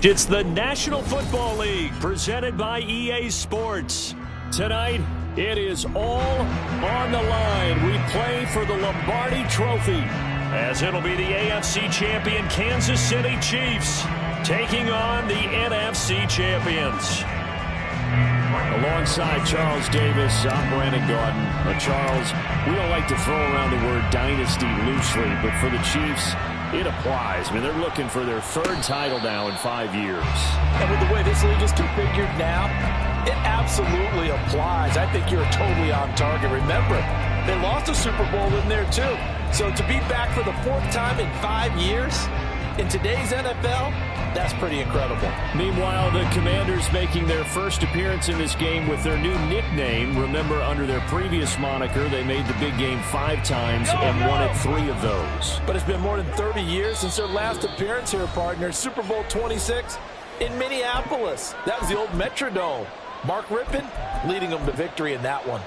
It's the National Football League presented by EA Sports. Tonight, it is all on the line. We play for the Lombardi Trophy, as it'll be the AFC champion Kansas City Chiefs taking on the NFC champions. Alongside Charles Davis, I'm Brandon Gaudin. Charles, we don't like to throw around the word dynasty loosely, but for the Chiefs, it applies. I mean, they're looking for their third title now in 5 years. And with the way this league is configured now, it absolutely applies. I think you're totally on target. Remember, they lost a Super Bowl in there too. So to be back for the fourth time in 5 years in today's NFL, that's pretty incredible. Meanwhile, the Commanders making their first appearance in this game with their new nickname. Remember, under their previous moniker, they made the big game 5 times and won it 3 of those. But it's been more than 30 years since their last appearance here, partner. Super Bowl 26 in Minneapolis. That was the old Metrodome. Mark Rippon leading them to victory in that one.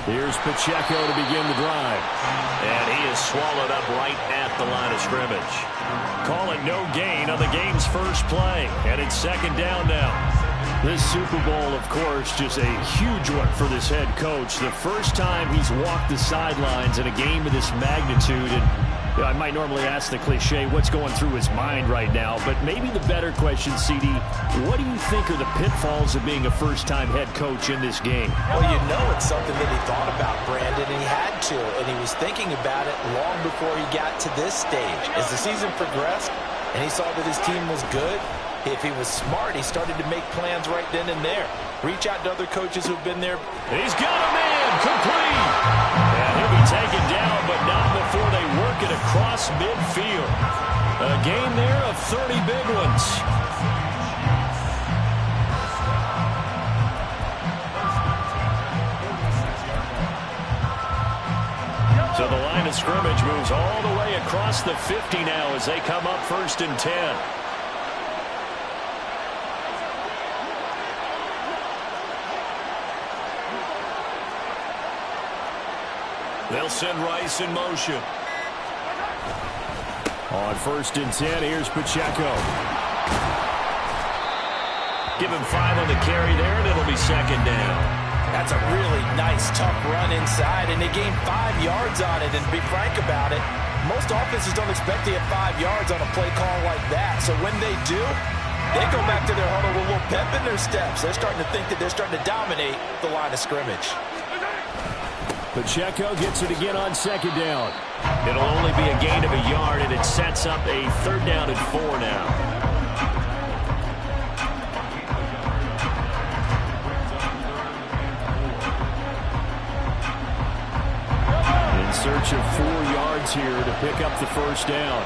Here's Pacheco to begin the drive. And he is swallowed up right at the line of scrimmage. Call it no gain on the game's first play. And it's second down now. This Super Bowl, of course, just a huge one for this head coach. The first time he's walked the sidelines in a game of this magnitude. And I might normally ask the cliche, what's going through his mind right now? But maybe the better question, CD, what do you think are the pitfalls of being a first-time head coach in this game? Well, you know it's something that he thought about, Brandon, and he had to. And he was thinking about it long before he got to this stage. As the season progressed and he saw that his team was good, if he was smart, he started to make plans right then and there. Reach out to other coaches who've been there. He's got a man, complete. And he'll be taken down, but not before they work it across midfield. A gain there of 30 big ones. So the line of scrimmage moves all the way across the 50 now as they come up 1st and 10. They'll send Rice in motion. On 1st and 10, here's Pacheco. Give him 5 on the carry there, and it'll be second down. That's a really nice, tough run inside, and they gained 5 yards on it. And to be frank about it, most offenses don't expect to get 5 yards on a play call like that. So when they do, they go back to their huddle with a little pep in their steps. They're starting to think that they're starting to dominate the line of scrimmage. Pacheco gets it again on second down. It'll only be a gain of a yard, and it sets up a 3rd down and 4 now. In search of 4 yards here to pick up the 1st down.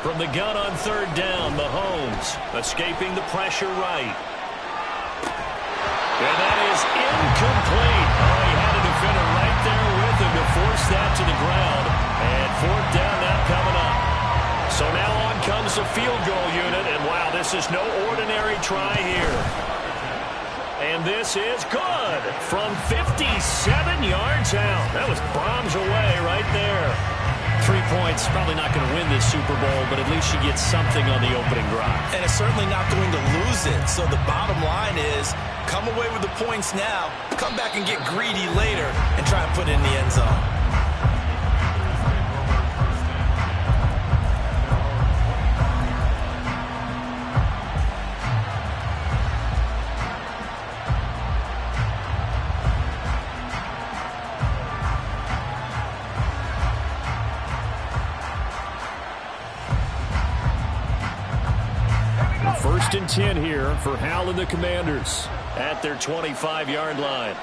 From the gun on 3rd down, Mahomes escaping the pressure right. And that is incomplete. Oh, he had a defender right there with him to force that to the ground. And 4th down now coming up. So now on comes the field goal unit. And wow, this is no ordinary try here. And this is good from 57 yards out. That was bombs away right there. 3 points, probably not going to win this Super Bowl, but at least she gets something on the opening drive. And it's certainly not going to lose it. So the bottom line is, come away with the points now, come back and get greedy later, and try and put it in the end zone. First and 10 here for Hal and the Commanders at their 25-yard line.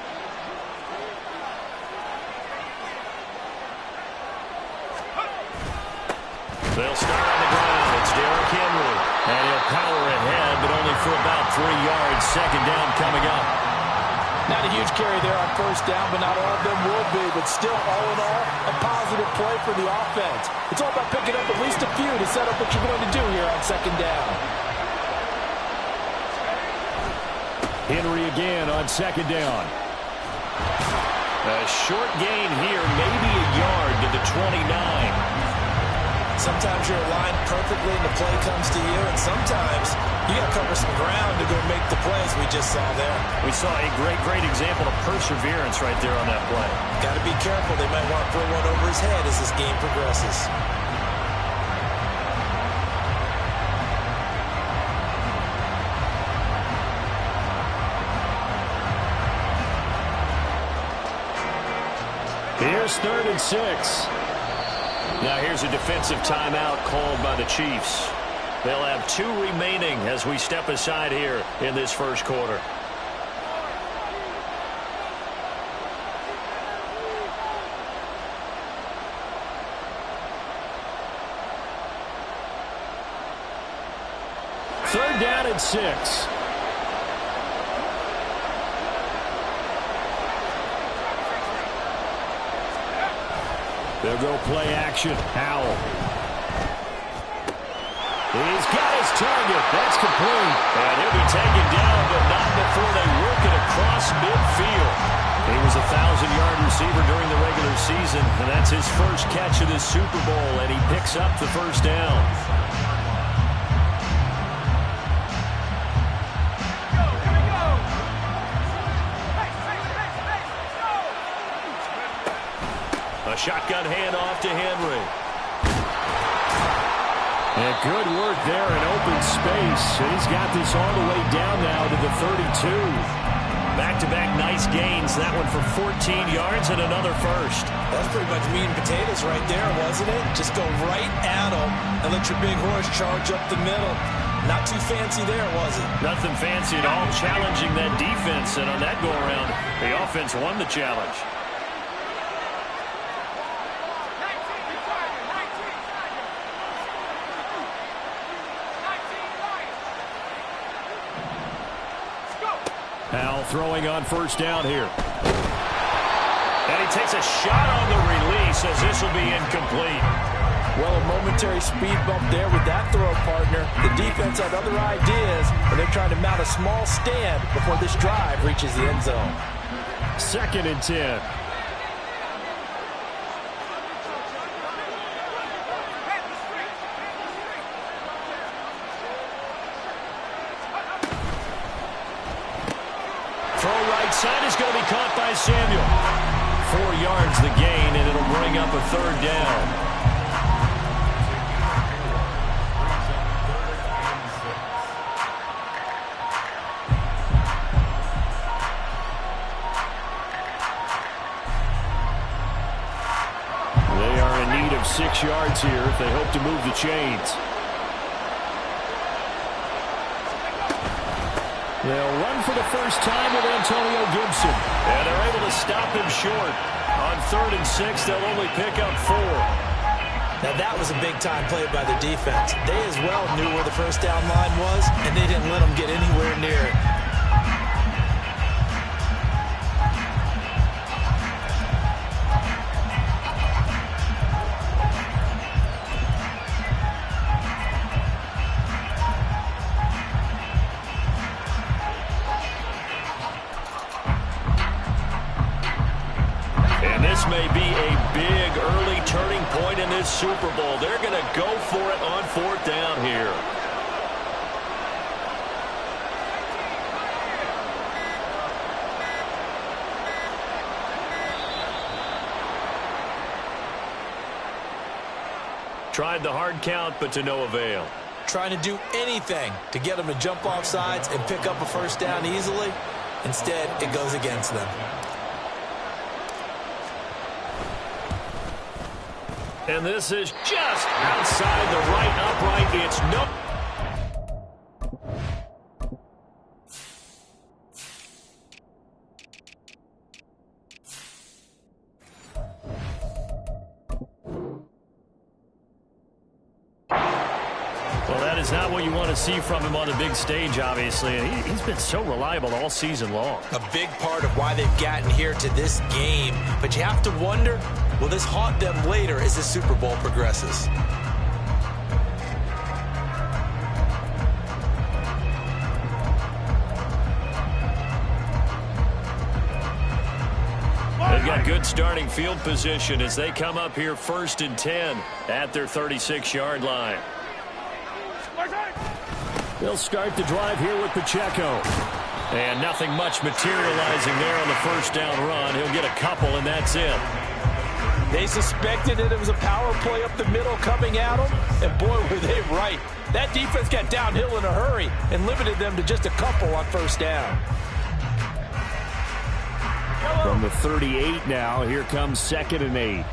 They'll start on the ground. It's Derrick Henry. And he'll power ahead, but only for about 3 yards. Second down coming up. Not a huge carry there on first down, but not all of them will be. But still, all in all, a positive play for the offense. It's all about picking up at least a few to set up what you're going to do here on second down. Henry again on second down. A short gain here, maybe a yard to the 29. Sometimes you're aligned perfectly and the play comes to you, and sometimes you got to cover some ground to go make the plays we just saw there. We saw a great example of perseverance right there on that play. Got to be careful. They might want to throw one over his head as this game progresses. Here's 3rd and 6. Now here's a defensive timeout called by the Chiefs. They'll have 2 remaining as we step aside here in this first quarter. Third down and 6. They'll go play action. Howell. He's got his target. That's complete. And he'll be taken down, but not before they work it across midfield. He was a 1,000-yard receiver during the regular season, and that's his first catch of this Super Bowl, and he picks up the first down. A shotgun handoff to Henry. And good work there in open space. And he's got this all the way down now to the 32. Back-to-back nice gains. That one for 14 yards and another first. That's pretty much meat and potatoes right there, wasn't it? Just go right at him and let your big horse charge up the middle. Not too fancy there, was it? Nothing fancy at all. Challenging that defense. And on that go-around, the offense won the challenge. Howell throwing on first down here. And he takes a shot on the release as this will be incomplete. Well, a momentary speed bump there with that throw, partner. The defense had other ideas, and they're trying to mount a small stand before this drive reaches the end zone. 2nd and 10. Side is going to be caught by Samuel. 4 yards the gain, and it'll bring up a 3rd down. They are in need of 6 yards here if they hope to move the chains. They'll run for the first time with Antonio Gibson. And they're able to stop him short. On 3rd and 6, they'll only pick up 4. Now that was a big-time play by the defense. They as well knew where the first down line was, and they didn't let them get anywhere near it. This may be a big early turning point in this Super Bowl. They're going to go for it on 4th down here. Tried the hard count, but to no avail. Trying to do anything to get them to jump off sides and pick up a first down easily. Instead, it goes against them. And this is just outside the right upright. It's no. Well, that is not what you want to see from him on the big stage, obviously. He's been so reliable all season long. A big part of why they've gotten here to this game. But you have to wonder, will this haunt them later as the Super Bowl progresses? They've got good starting field position as they come up here 1st and 10 at their 36-yard line. They'll start the drive here with Pacheco. And nothing much materializing there on the first down run. He'll get a couple, and that's it. They suspected that it was a power play up the middle coming at them, and boy, were they right. That defense got downhill in a hurry and limited them to just a couple on first down. From the 38 now, here comes 2nd and 8.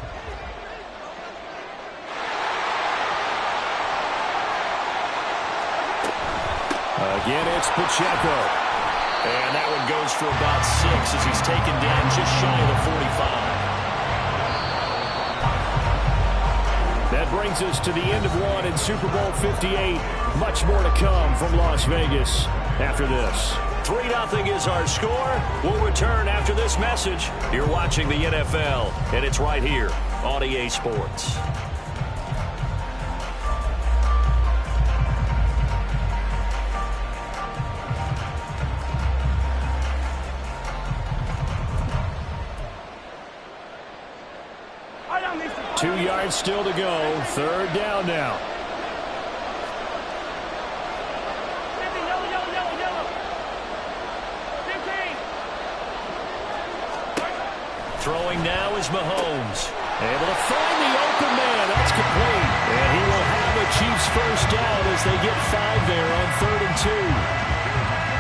Again, it's Pacheco. And that one goes for about 6 as he's taken down just shy of the 45. That brings us to the end of one in Super Bowl 58. Much more to come from Las Vegas after this. 3-0 is our score. We'll return after this message. You're watching the NFL, and it's right here on EA Sports. Two yards still to go. 3rd down now. Throwing now is Mahomes. Able to find the open man. That's complete. And he will have the Chiefs first down as they get 5 there on 3rd and 2.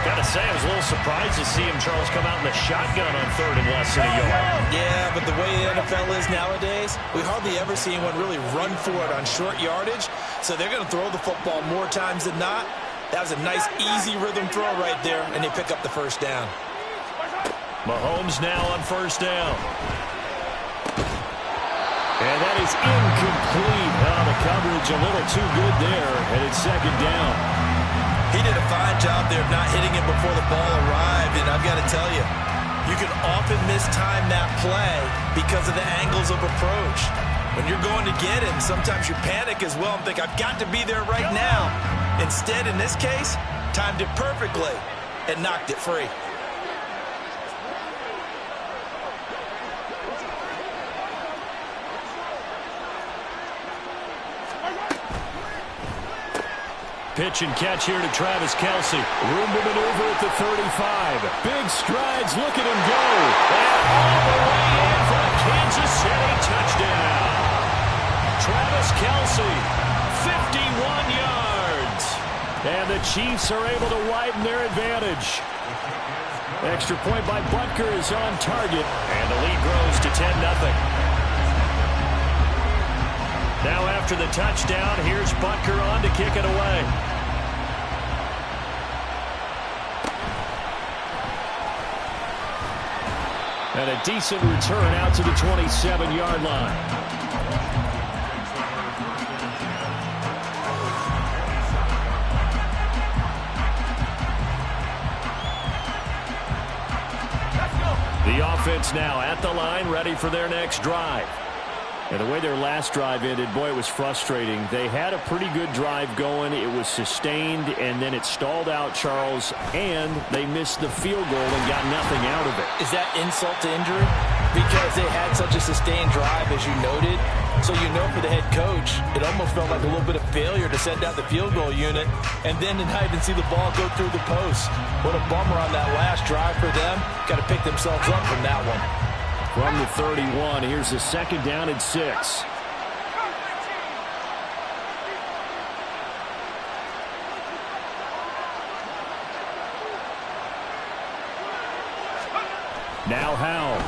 Gotta say, I was a little surprised to see him, Charles, come out in the shotgun on 3rd and less than a yard. Yeah, but the way the NFL is nowadays, we hardly ever see anyone really run for it on short yardage. So they're going to throw the football more times than not. That was a nice, easy rhythm throw right there, and they pick up the first down. Mahomes now on first down. And that is incomplete. Oh, the coverage a little too good there, and it's 2nd down. He did a fine job there of not hitting it before the ball arrived, and I've got to tell you, you can often mistime that play because of the angles of approach. When you're going to get him, sometimes you panic as well and think, I've got to be there right now. Instead, in this case, timed it perfectly and knocked it free. Pitch and catch here to Travis Kelce. Room to maneuver at the 35. Big strides. Look at him go. And all the way in for a Kansas City touchdown. Travis Kelce, 51 yards. And the Chiefs are able to widen their advantage. Extra point by Butker is on target. And the lead grows to 10-0. Now after the touchdown, here's Butker on to kick it away. And a decent return out to the 27-yard line. The offense now at the line, ready for their next drive. And the way their last drive ended, boy, it was frustrating. They had a pretty good drive going. It was sustained, and then it stalled out, Charles, and they missed the field goal and got nothing out of it. Is that insult to injury? Because they had such a sustained drive, as you noted. So you know for the head coach, it almost felt like a little bit of failure to send out the field goal unit and then to not even see the ball go through the post. What a bummer on that last drive for them. Got to pick themselves up from that one. From the 31, here's a 2nd down and 6. Now Howell.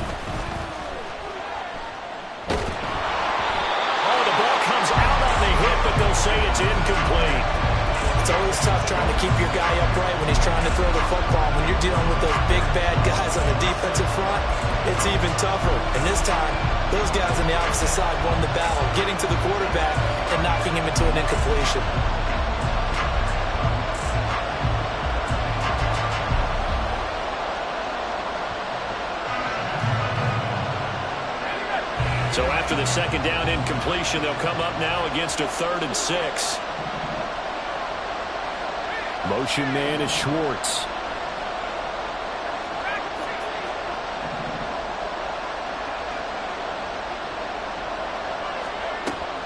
Oh, the ball comes out on the hit, but they'll say it's incomplete. It's always tough trying to keep your guy upright when he's trying to throw the football. When you're dealing with those big, bad guys on the defensive front, it's even tougher. And this time, those guys on the opposite side won the battle, getting to the quarterback and knocking him into an incompletion. after the second down incompletion. They'll come up now against a 3rd and 6. Motion man is Schwartz.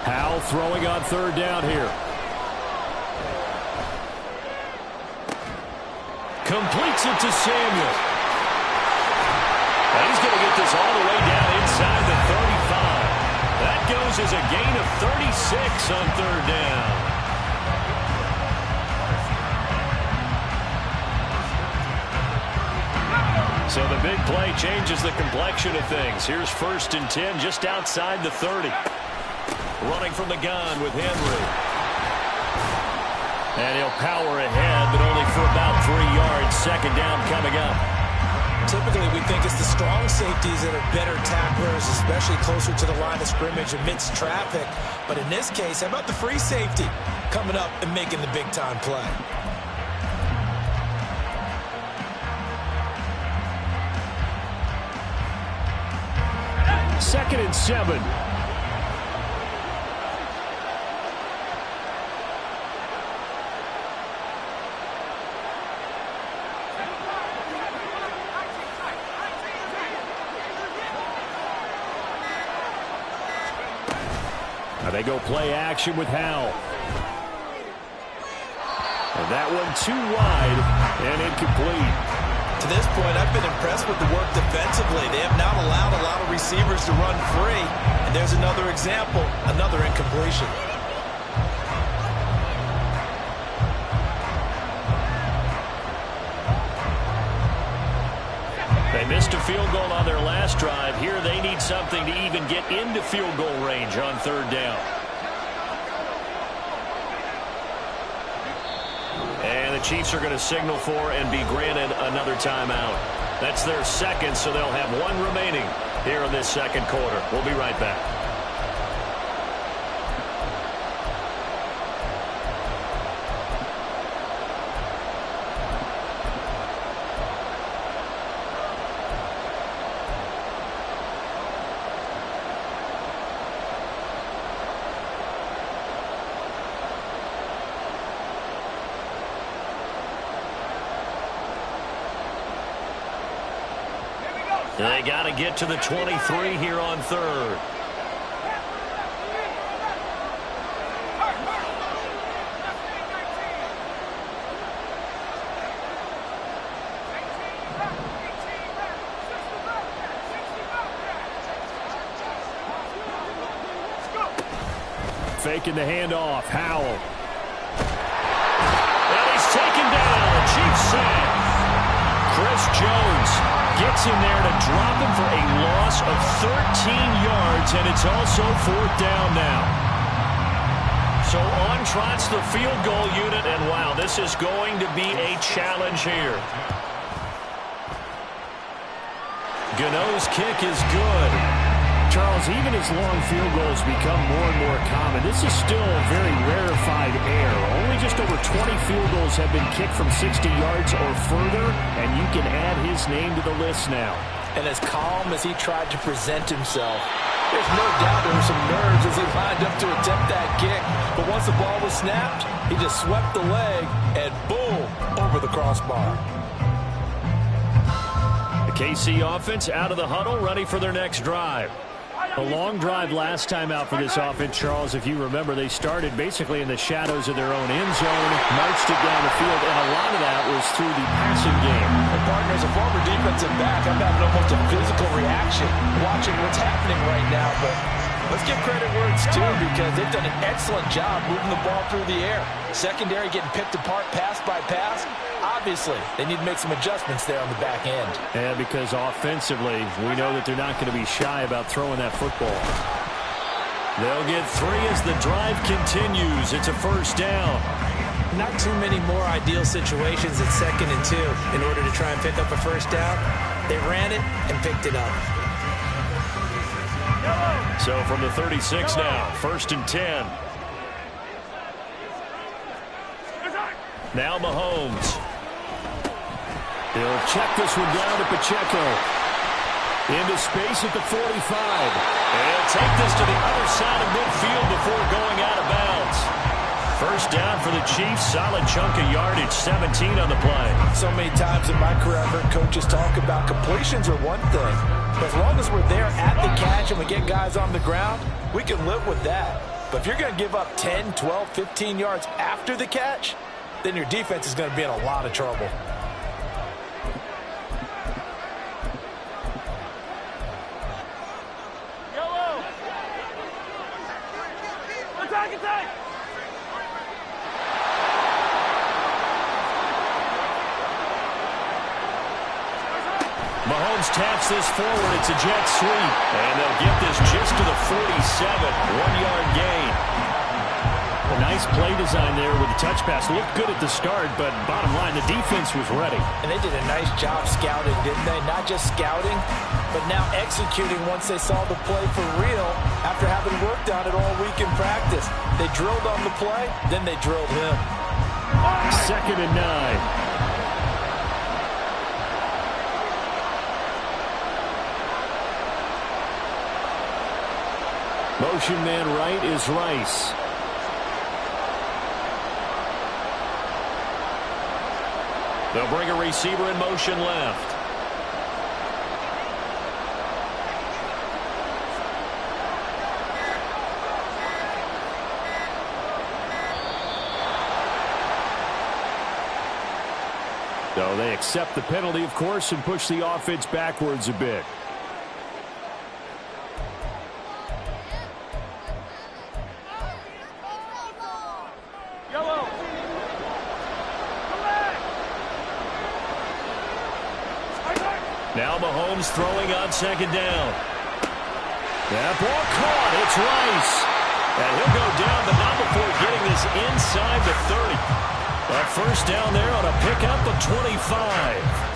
Howell throwing on 3rd down here. Completes it to Samuel. And he's going to get this all the way down inside the 35. That goes as a gain of 36 on 3rd down. So the big play changes the complexion of things. Here's 1st and 10 just outside the 30. Running from the gun with Henry. And he'll power ahead, but only for about 3 yards. Second down coming up. Typically, we think it's the strong safeties that are better tacklers, especially closer to the line of scrimmage amidst traffic. But in this case, how about the free safety coming up and making the big-time play? Second and 7. Now they go play action with Howell. And that one too wide and incomplete. To this point, I've been impressed with the work defensively. They have not allowed a lot of receivers to run free. And there's another example, another incompletion. They missed a field goal on their last drive. Here they need something to even get into field goal range on 3rd down. And the Chiefs are going to signal for and be granted another timeout. That's their second, so they'll have 1 remaining here in this second quarter. We'll be right back. They got to get to the 23 here on 3rd. Faking the handoff. Howell. And he's taken down. Chiefs sack. Chris Jones gets in there to drop him for a loss of 13 yards, and it's also 4th down now. So on trots the field goal unit, and wow, this is going to be a challenge here. Gano's kick is good. Charles, even as long field goals become more and more common, this is still a very rarefied air. Only just over 20 field goals have been kicked from 60 yards or further, and you can add his name to the list now. And as calm as he tried to present himself, there's no doubt there were some nerves as he lined up to attempt that kick. But once the ball was snapped, he just swept the leg and boom, over the crossbar. The KC offense out of the huddle, ready for their next drive. A long drive last time out for this offense, Charles. If you remember, they started basically in the shadows of their own end zone, marched it down the field, and a lot of that was through the passing game. And partner, as a former defensive back, I'm having almost a physical reaction watching what's happening right now. But let's give credit where it's due, because they've done an excellent job moving the ball through the air. Secondary getting picked apart pass by pass. Obviously, they need to make some adjustments there on the back end. Yeah, because offensively, we know that they're not going to be shy about throwing that football. They'll get 3 as the drive continues. It's a 1st down. Not too many more ideal situations at 2nd and 2 in order to try and pick up a 1st down. They ran it and picked it up. So from the 36 now, 1st and 10. Now Mahomes. He'll check this one down to Pacheco. Into space at the 45. And take this to the other side of midfield before going out of bounds. First down for the Chiefs. Solid chunk of yardage. 17 on the play. So many times in my career, I've heard coaches talk about completions are one thing. But as long as we're there at the catch and we get guys on the ground, we can live with that. But if you're going to give up 10, 12, 15 yards after the catch, then your defense is going to be in a lot of trouble. Mahomes taps this forward. It's a jet sweep. And they'll get this just to the 47. 1-yard gain. A nice play design there with the touch pass. Looked good at the start, but bottom line, the defense was ready. And they did a nice job scouting, didn't they? Not just scouting, but now executing once they saw the play for real after having worked on it all week in practice. They drilled on the play, then they drilled him. 2nd and 9. Motion man right is Rice. They'll bring a receiver in motion left. So they accept the penalty, of course, and push the offense backwards a bit. Now Mahomes throwing on 2nd down. That ball caught. It's Rice. And he'll go down, but not before getting this inside the 30. A first down there on a pickup of 25.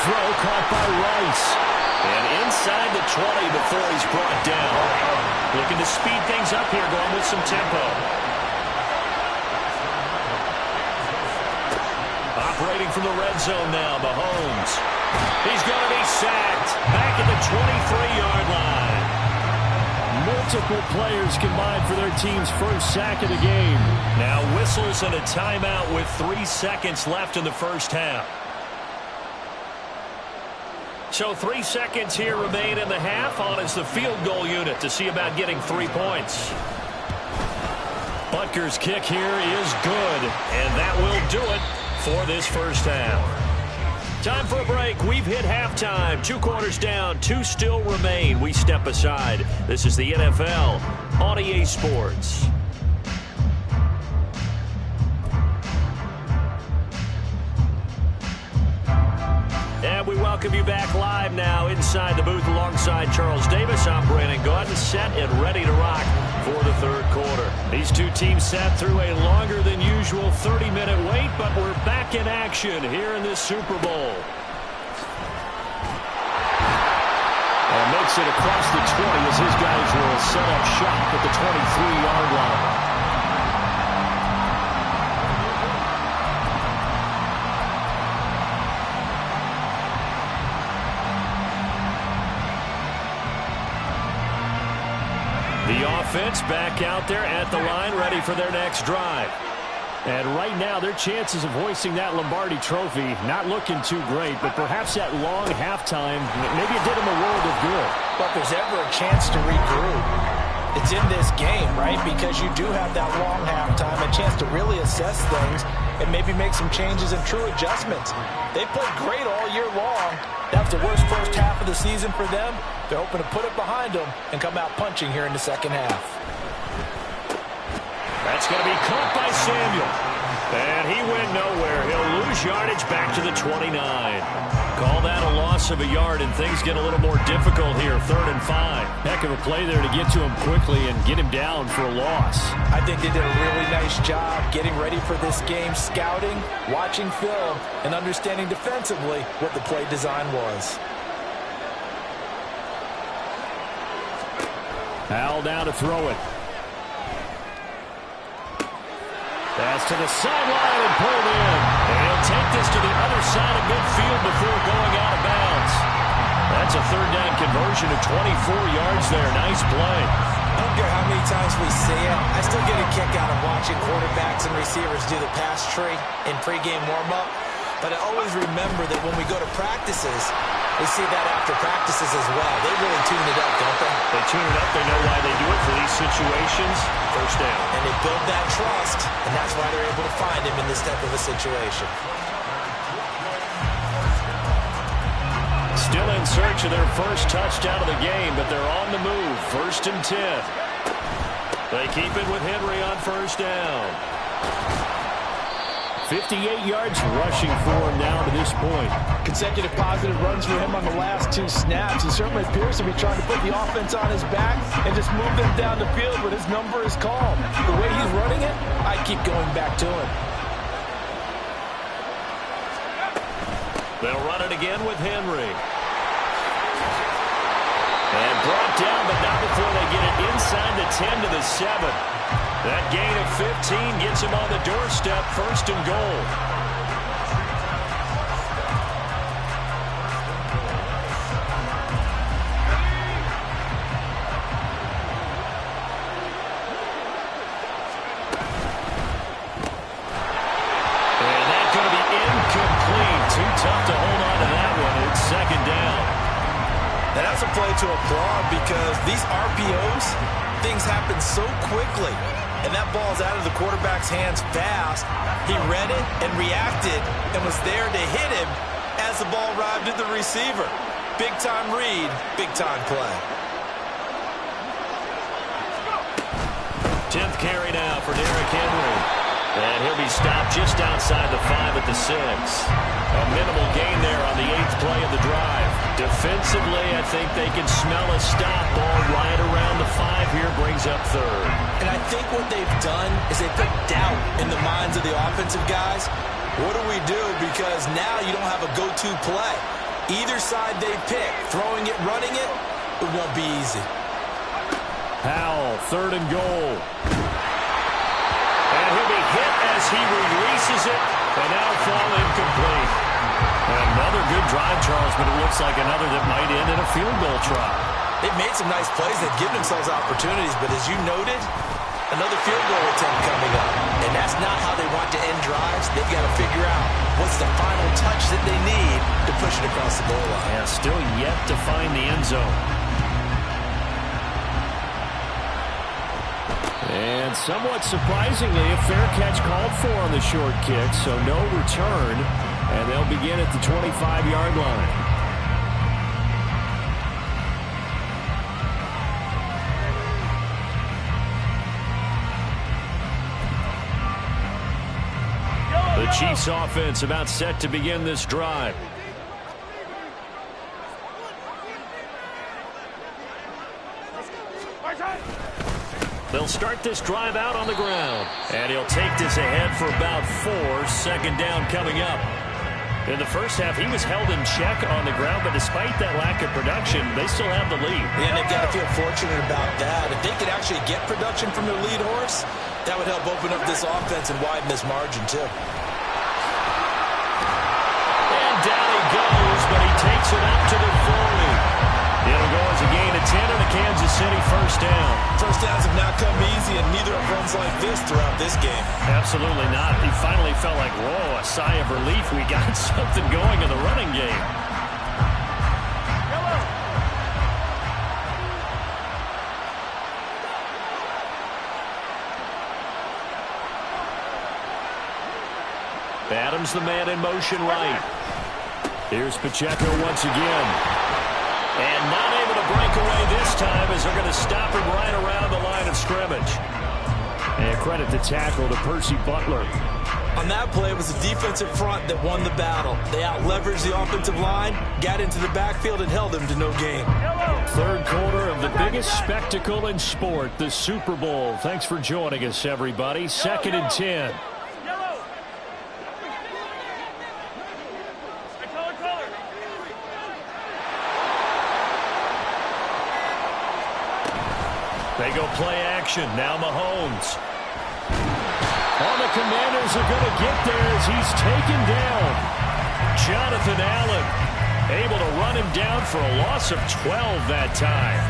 Throw caught by Rice. And inside the 20 before he's brought down. Looking to speed things up here, going with some tempo. Operating from the red zone now, Mahomes. He's going to be sacked. Back at the 23-yard line. Multiple players combined for their team's first sack of the game. Now whistles and a timeout with 3 seconds left in the first half. So 3 seconds here remain in the half. On is the field goal unit to see about getting 3 points. Butker's kick here is good, and that will do it for this first half. Time for a break. We've hit halftime. 2 quarters down, 2 still remain. We step aside. This is the NFL on EA Sports. And we welcome you back live now inside the booth alongside Charles Davis. I'm Brandon Gaudin, set and ready to rock for the 3rd quarter. These two teams sat through a longer than usual 30-minute wait, but we're back in action here in this Super Bowl. And makes it across the 20 as his guys will set up shop at the 23-yard line. The offense back out there at the line, ready for their next drive. And right now, their chances of hoisting that Lombardi trophy not looking too great, but perhaps that long halftime, maybe it did them a world of good. But if there's ever a chance to regroup, it's in this game, right? Because you do have that long halftime, a chance to really assess things and maybe make some changes and true adjustments. They played great all year long. That was the worst first half of the season for them. They're hoping to put it behind them and come out punching here in the second half. That's going to be caught by Samuel. And he went nowhere. He'll lose yardage back to the 29. Call that a loss of a yard, and things get a little more difficult here. 3rd and 5. Heck of a play there to get to him quickly and get him down for a loss. I think they did a really nice job getting ready for this game, scouting, watching film, and understanding defensively what the play design was. Howell down to throw it. Pass to the sideline and pulled in. And he'll take this to the other side of midfield before going out of bounds. That's a 3rd down conversion of 24 yards there. Nice play. I don't care how many times we see it. I still get a kick out of watching quarterbacks and receivers do the pass tree in pregame warm-up. But I always remember that when we go to practices, we see that after practices as well. They really tune it up, don't they? They tune it up. They know why they do it for these situations. 1st down. And they build that trust, and that's why they're able to find him in this type of a situation. Still in search of their first touchdown of the game, but they're on the move. 1st and 10. They keep it with Henry on 1st down. 58 yards rushing for him now to this point. Consecutive positive runs for him on the last 2 snaps. He certainly appears to be trying to put the offense on his back and just move them down the field, but his number is called. The way he's running it, I keep going back to him. They'll run it again with Henry. And brought down, but not before they get it inside the 10 to the 7. That gain of 15 gets him on the doorstep, 1st and goal. And that's going to be incomplete. Too tough to hold on to that one. It's 2nd down. And that's a play to applaud because these RPOs, things happen so quickly. And that ball's out of the quarterback's hands fast. He read it and reacted and was there to hit him as the ball arrived at the receiver. Big-time read, big-time play. 10th carry now for Derrick Henry. And he'll be stopped just outside the 5 at the 6. A minimal gain there on the 8th play of the drive. Defensively, I think they can smell a stop. Ball right around the 5 here, brings up 3rd. And I think what they've done is they put doubt in the minds of the offensive guys. What do we do? Because now you don't have a go-to play. Either side they pick, throwing it, running it, it won't be easy. Howell, 3rd and goal. And he'll be hit as he releases it, and now fall incomplete. Another good drive, Charles, but it looks like another that might end in a field goal try. They've made some nice plays. They've given themselves opportunities, but as you noted, another field goal attempt coming up. And that's not how they want to end drives. They've got to figure out what's the final touch that they need to push it across the goal line. Yeah, still yet to find the end zone. And somewhat surprisingly, a fair catch called for on the short kick, so no return, and they'll begin at the 25-yard line. The Chiefs offense about set to begin this drive. They'll start this drive out on the ground. And he'll take this ahead for about 4. 2nd down coming up. In the first half, he was held in check on the ground, but despite that lack of production, they still have the lead. And they've got to feel fortunate about that. If they could actually get production from their lead horse, that would help open up this offense and widen this margin, too. And down he goes, but he takes it up to the 40. It'll go as a gain of 10 in the Kansas City first down. First downs have not come easy, and neither have runs like this throughout this game. Absolutely not. He finally felt like, whoa, a sigh of relief. We got something going in the running game. Adams, the man in motion right. Here's Pacheco once again. And not able to break away this time as they're going to stop him right around the line of scrimmage. And credit the tackle to Percy Butler. On that play, it was the defensive front that won the battle. They out-leveraged the offensive line, got into the backfield, and held them to no gain. Third quarter of the biggest spectacle in sport, the Super Bowl. Thanks for joining us, everybody. 2nd and 10. They go play action. Now Mahomes. All the Commanders are going to get there as he's taken down. Jonathan Allen able to run him down for a loss of 12 that time.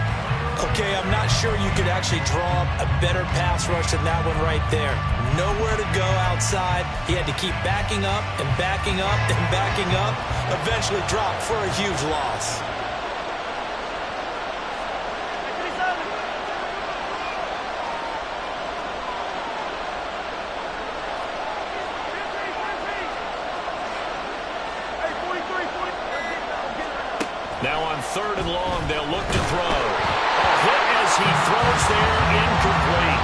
Okay, I'm not sure you could actually draw a better pass rush than that one right there. Nowhere to go outside. He had to keep backing up and backing up and backing up. Eventually dropped for a huge loss. Now on 3rd and long, they'll look to throw. A hit as he throws there, incomplete.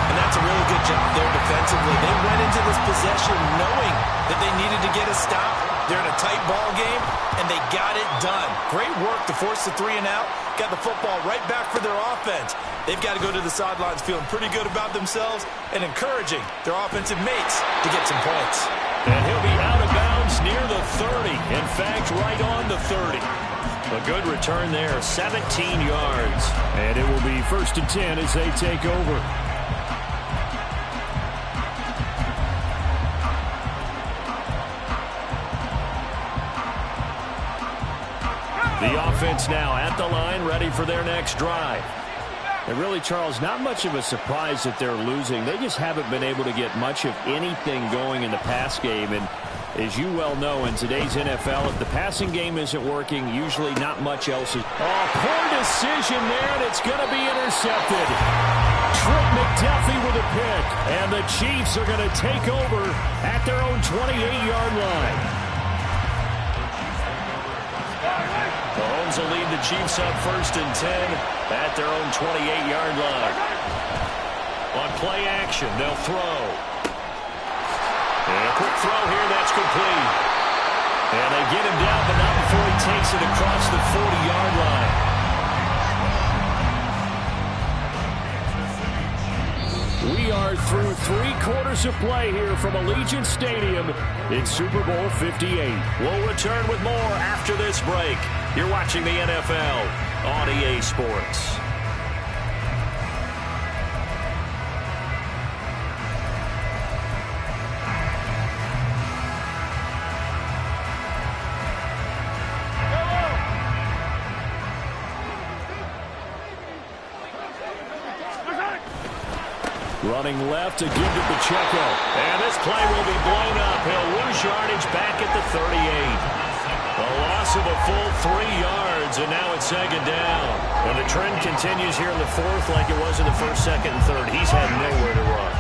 And that's a really good job there defensively. They went into this possession knowing that they needed to get a stop. They're in a tight ball game, and they got it done. Great work to force the 3 and out. Got the football right back for their offense. They've got to go to the sidelines feeling pretty good about themselves and encouraging their offensive mates to get some points. And he'll be out of bounds near the 30. In fact, right on the 30. A good return there, 17 yards. And it will be 1st and 10 as they take over. The offense now at the line, ready for their next drive. And really, Charles, not much of a surprise that they're losing. They just haven't been able to get much of anything going in the pass game. And as you well know, in today's NFL, if the passing game isn't working, usually not much else is. Oh, poor decision there, and it's going to be intercepted. Trent McDuffie with a pick, and the Chiefs are going to take over at their own 28-yard line. Mahomes will lead the Chiefs up 1st and 10 at their own 28-yard line. On play action, they'll throw. And a quick throw here, that's complete. And they get him down, but not before he takes it across the 40-yard line. We are through 3 quarters of play here from Allegiant Stadium in Super Bowl 58. We'll return with more after this break. You're watching the NFL on EA Sports. Running left to give to Pacheco. And this play will be blown up. He'll lose yardage back at the 38. A loss of a full 3 yards, and now it's 2nd down. And the trend continues here in the 4th like it was in the 1st, 2nd, and 3rd. He's had nowhere to run.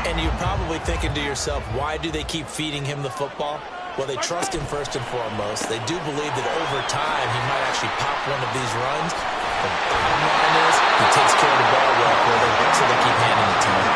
And you're probably thinking to yourself, why do they keep feeding him the football? Well, they trust him first and foremost. They do believe that over time he might actually pop one of these runs. The bottom line is he takes care of the ball well for them, so they keep handing it to him.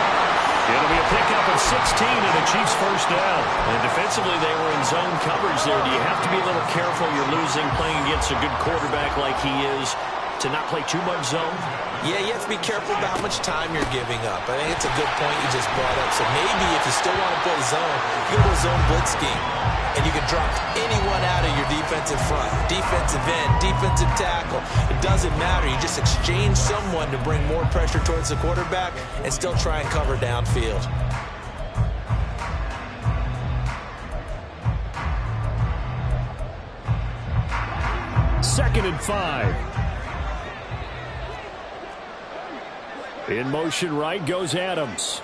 It'll be a pickup of 16 and the Chiefs 1st down. And defensively, they were in zone coverage there. Do you have to be a little careful? You're losing, playing against a good quarterback like he is, to not play too much zone? Yeah, you have to be careful about how much time you're giving up. I think it's a good point you just brought up. So maybe if you still want to play zone, you go to a zone blitz scheme. And you can drop anyone out of your defensive front, defensive end, defensive tackle. It doesn't matter. You just exchange someone to bring more pressure towards the quarterback and still try and cover downfield. Second and 5. In motion right goes Adams.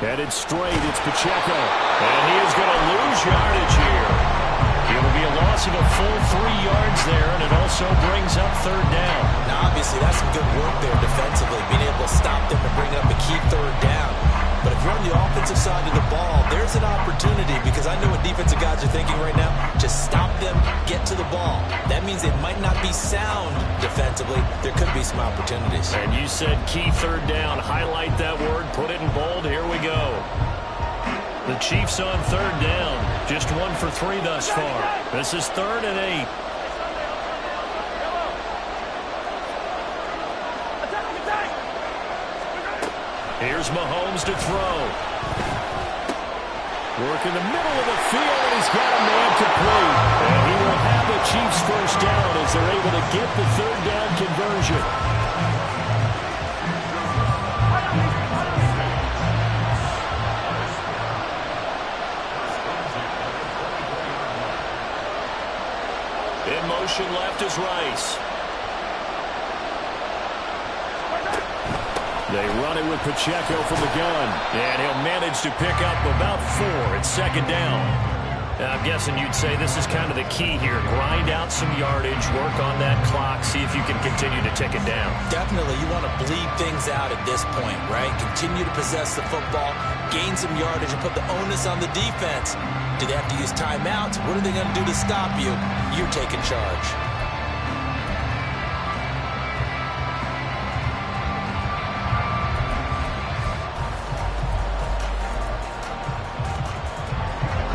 Headed straight, it's Pacheco. And he is going to lose yardage here. It'll be a loss of a full 3 yards there, and it also brings up 3rd down. Now, obviously, that's some good work there defensively, being able to stop them and bring up a key 3rd down. But if you're on the offensive side of the ball, there's an opportunity, because I know what defensive guys are thinking right now. Just stop them, get to the ball. That means they might not be sound defensively. There could be some opportunities. And you said key third down. Highlight that word, put it in bold. Here we go. The Chiefs on third down. Just 1 for 3 thus far. This is 3rd and 8. Here's Mahomes to throw. Work in the middle of the field, and he's got a man complete. And he will have the Chiefs first down as they're able to get the third down conversion. In motion left is Rice. They run it with Pacheco from the gun. And he'll manage to pick up about 4. It's 2nd down. Now, I'm guessing you'd say this is kind of the key here. Grind out some yardage, work on that clock, see if you can continue to tick it down. Definitely, you want to bleed things out at this point, right? Continue to possess the football, gain some yardage, and put the onus on the defense. Do they have to use timeouts? What are they going to do to stop you? You're taking charge.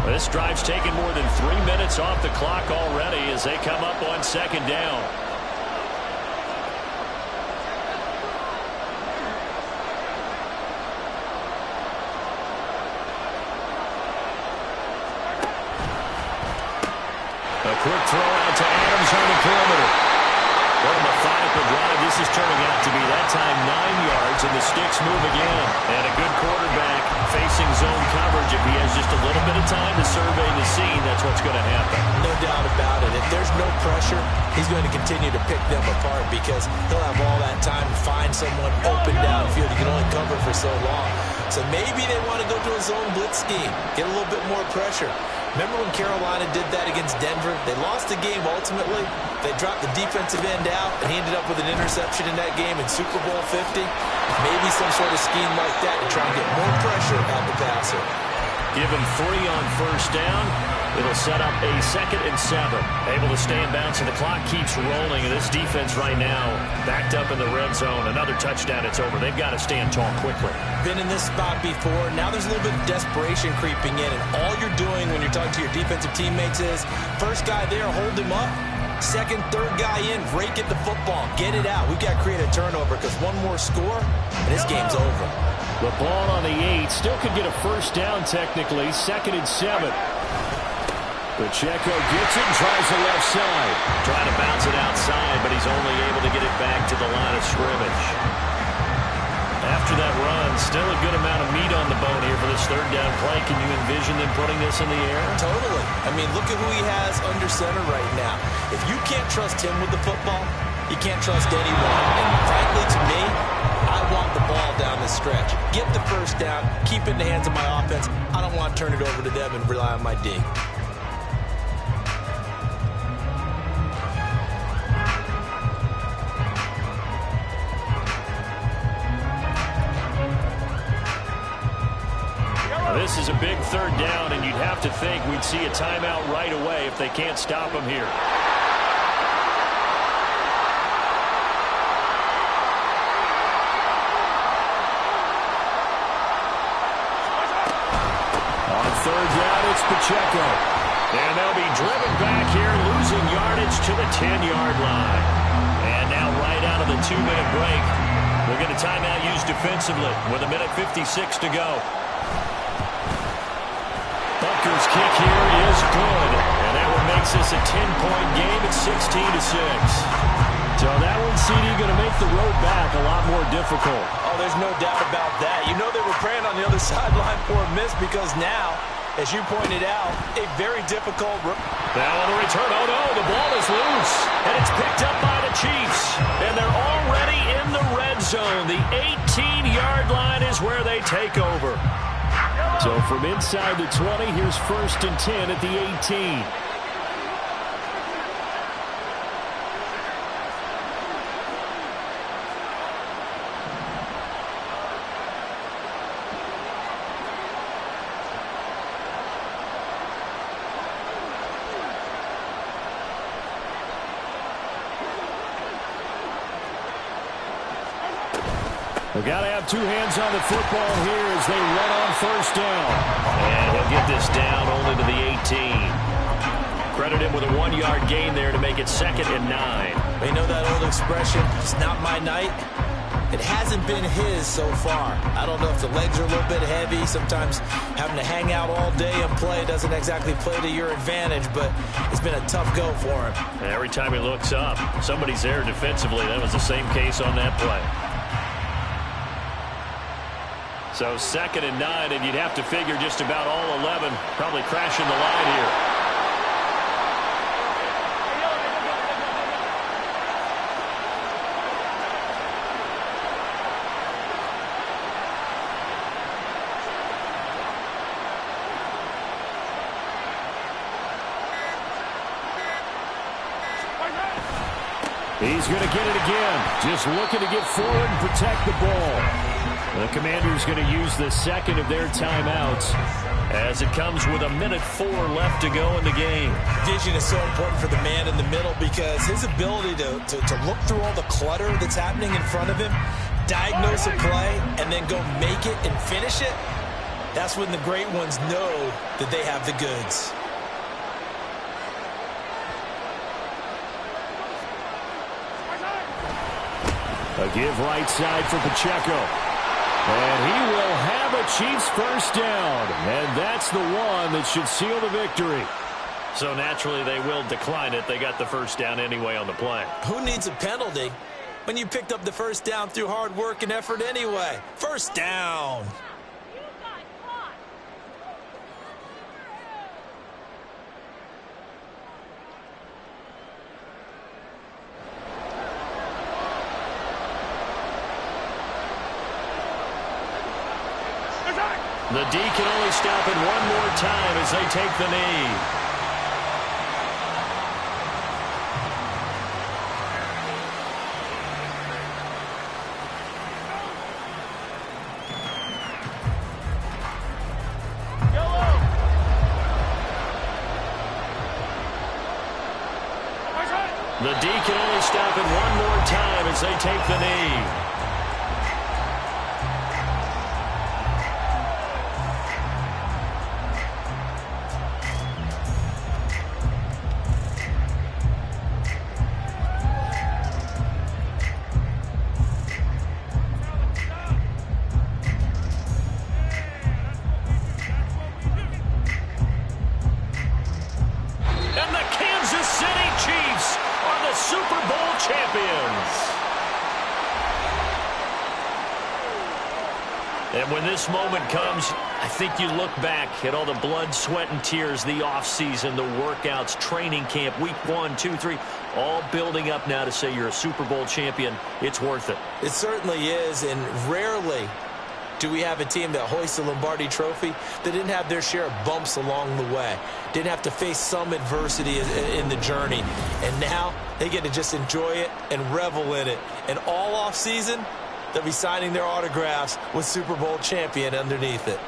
This drive's taken more than 3 minutes off the clock already as they come up on 2nd down. A quick throw out to Adams on the perimeter. What a methodical drive this is turning out to be. That time 9 yards, and the sticks move again. And a good quarterback facing zone coverage. If he has just a little bit of time to survey the scene, that's what's going to happen. No doubt about it. If there's no pressure, he's going to continue to pick them apart, because he'll have all that time to find someone open downfield. He can only cover for so long. So maybe they want to go to a zone blitz scheme, get a little bit more pressure. Remember when Carolina did that against Denver? They lost the game ultimately. They dropped the defensive end out, and he ended up with an interception in that game in Super Bowl 50. Maybe some sort of scheme like that to try and get more pressure at the passer. Give him 3 on first down. It'll set up a 2nd and 7. Able to stay in bounds, and the clock keeps rolling. And this defense right now backed up in the red zone. Another touchdown, it's over. They've got to stand tall quickly. Been in this spot before. Now there's a little bit of desperation creeping in, and all you're doing when you're talking to your defensive teammates is, first guy there, hold him up. Second, third guy in, rake at the football. Get it out. We've got to create a turnover, because one more score, and this game's over. The ball on the 8. Still could get a first down technically. 2nd and 7. Pacheco gets it and tries the left side. Trying to bounce it outside, but he's only able to get it back to the line of scrimmage. After that run, still a good amount of meat on the bone here for this third down play. Can you envision them putting this in the air? Totally. I mean, look at who he has under center right now. If you can't trust him with the football, you can't trust anyone. And frankly, to me, I want the ball down the stretch. Get the first down, keep it in the hands of my offense. I don't want to turn it over to them and rely on my D. This is a big third down, and you'd have to think we'd see a timeout right away if they can't stop him here. On third down, it's Pacheco. And they'll be driven back here, losing yardage to the 10-yard line. And now right out of the 2-minute break, we'll get a timeout used defensively with 1:56 to go. Butker's kick here is good, and that one makes this a 10-point game at 16-6. So that one, CD, going to make the road back a lot more difficult. Oh, there's no doubt about that. You know they were praying on the other sideline for a miss, because now, as you pointed out, a very difficult. Now on the return, oh no, the ball is loose, and it's picked up by the Chiefs, and they're already in the red zone. The 18-yard line is where they take over. So from inside the 20, here's 1st and 10 at the 18. They've got to have two hands on the football here as they run on first down. And he'll get this down only to the 18. Credit him with a 1-yard gain there to make it 2nd and 9. You know that old expression, it's not my night? It hasn't been his so far. I don't know if the legs are a little bit heavy. Sometimes having to hang out all day and play doesn't exactly play to your advantage, but it's been a tough go for him. And every time he looks up, somebody's there defensively. That was the same case on that play. So 2nd and 9, and you'd have to figure just about all 11 probably crashing the line here. He's going to get it again. Just looking to get forward and protect the ball. The Commanders going to use the second of their timeouts as it comes with 1:04 left to go in the game. Vision is so important for the man in the middle because his ability to look through all the clutter that's happening in front of him, diagnose a play, and then go make it and finish it, that's when the great ones know that they have the goods. A give right side for Pacheco. And he will have a Chiefs first down. And that's the one that should seal the victory. So naturally they will decline it. They got the first down anyway on the play. Who needs a penalty when you picked up the first down through hard work and effort anyway? First down. The D can only stop it one more time as they take the knee. The D can only stop it one more time as they take the knee. And when this moment comes, I think you look back at all the blood, sweat, and tears, the offseason, the workouts, training camp, week 1, 2, 3, all building up now to say you're a Super Bowl champion. It's worth it. It certainly is, and rarely do we have a team that hoists the Lombardi Trophy that didn't have their share of bumps along the way, didn't have to face some adversity in the journey. And now they get to just enjoy it and revel in it. And all offseason, they'll be signing their autographs with Super Bowl champion underneath it.